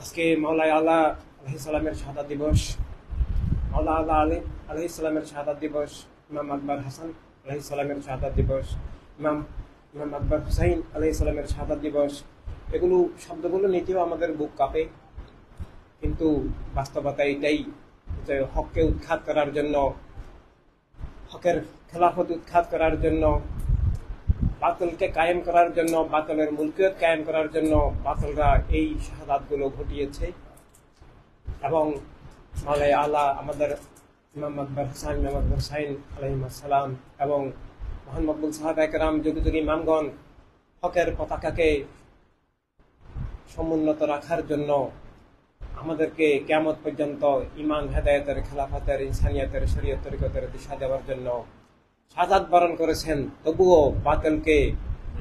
আজকে মাওলানা আলা আলাইহিস সালামের শাহাদাত দিবস। মাওলানা আলা আলাইহিস সালামের শাহাদাত দিবস, ইমাম আকবর হাসান আলাইহিস সালামের শাহাদাত দিবস, ইমাম আকবর হুসাইন আলাইহিস সালামের শাহাদাত দিবস। এগুলো শব্দগুলো নিতেও আমাদের বুক কাঁপে, কিন্তু বাস্তবতা এটাই যে হককে উৎখাত করার জন্য, হকের খেলাফত উৎখাত করার জন্য, বাতিলকে কায়েম করার জন্য, বাতিলের মুলকিয়ত কায়েম করার জন্য বাতিলরা এই শাহাদাতগুলো ঘটিয়েছে। এবং মাওলানা আলা আমাদের ইমাম আকবর হাসান, ইমাম আকবর হুসাইন আলাইহিস সালাম এবং মহান মকবুল সাহাবায়ে কেরাম, যুগে যুগে ইমামগণ হকের পতাকাকে সমুন্নত রাখার জন্য আমাদেরকে কিয়ামত পর্যন্ত ঈমান, হেদায়েতের, খেলাফতের, ইনসানিয়তের, শরীয়ত, তরিকতের দিশা দেওয়ার জন্য শাহাদাত বরণ করেছেন, তবুও বাতিলকে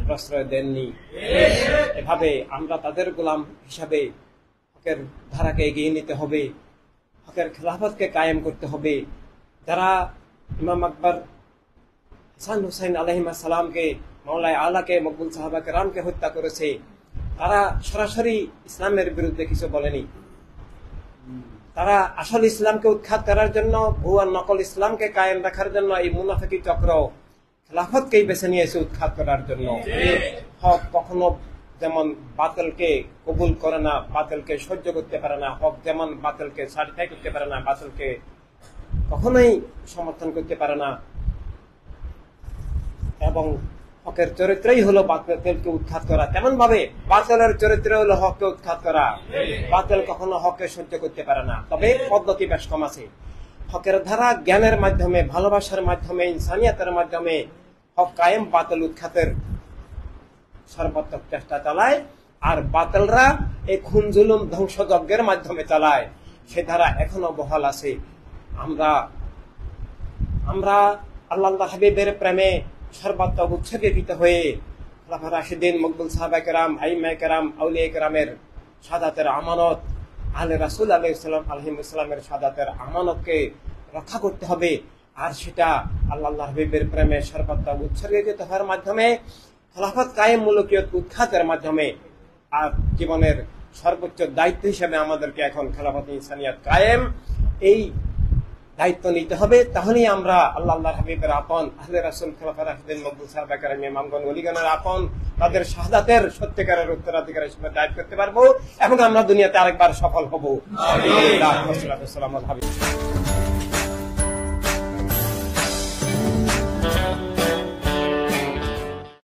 প্রশ্রয় দেননি। এভাবে আমরা তাদের গোলাম হিসাবে হকের ধারাকে এগিয়ে নিতে হবে, হকের খেলাফতকে কায়েম করতে হবে। যারা ইমাম আকবর হাসান হুসাইন আলাইহিস সালামকে, মাওলানা আলাকে, মকবুল সাহাবা কেরামকে হত্যা করেছে, তারা সরাসরি ইসলামের বিরুদ্ধে কিছু বলেনি। তারা আসল ইসলামকে উৎখাত করার জন্য, ভুয়া নকল ইসলামকে কায়েম রাখার জন্য এই মুনাফিকি চক্র খেলাফতকেই বেছে নিয়েছে উৎখাত করার জন্য। হক কখনো যেমন বাতিলকে কবুল করে না, বাতিলকে সহ্য করতে পারে না, হক যেমন বাতিলকে সার্টিফাই করতে পারে না, বাতিলকে কখনোই সমর্থন করতে পারে না। এবং হকের চরিত্রই হলো বাতিলকে উৎখাত করা, তেমন ভাবে বাতিলের চরিত্র হলো হককে উৎখাত করা। বাতিল কখনো হককে সহ্য করতে পারে না, তবে পদ্ধতি বেশ কম আছে। হকের ধারা জ্ঞানের মাধ্যমে, ভালোবাসার মাধ্যমে, ইনসানিয়তের মাধ্যমে হক কায়েম, বাতিল উৎখাতের সর্বাত্মক চেষ্টা চালায়। আর বাতিলরা এই খুন জুলুম ধ্বংসযজ্ঞের মাধ্যমে চালায়, সে ধারা এখনো বহাল আছে। আমরা আল্লাহ হাবিবের প্রেমে সর্বাত্মক উৎসর্গীকৃত হয়ে খোলাফায়ে রাশিদিন, মকবুল সাহাবায়ে কেরাম, আইম্মায়ে কেরাম, আউলিয়া কেরামের শাহাদাতের আমানত, আহলে রাসূল আলাইহিস সালামের শাহাদাতের আমানতকে রক্ষা করতে হবে। আর সেটা আল্লাহ হাবিবের প্রেমে সর্বাত্মক উৎসর্গীকৃত হওয়ার মাধ্যমে, খেলাফত কায়েম, মুলকিয়ত উৎখাতের মাধ্যমে। আর জীবনের সর্বোচ্চ দায়িত্ব হিসেবে আমাদেরকে এখন খেলাফত, ইনসানিয়ত কায়েম, এই দায়িত্ব নিতে হবে। তাহলেই আমরা আল্লাহ হাবিবের আপন, আহলে রাসূল, খোলাফায়ে রাশিদিন, মকবুল সাহাবায়ে কেরাম, ইমামগণ, ওলিগণের আপন, তাদের শাহাদাতের সত্যিকারের উত্তরাধিকার হিসেবে দায়িত্ব করতে পারবো এবং আমরা দুনিয়াতে আরেকবার সফল হব।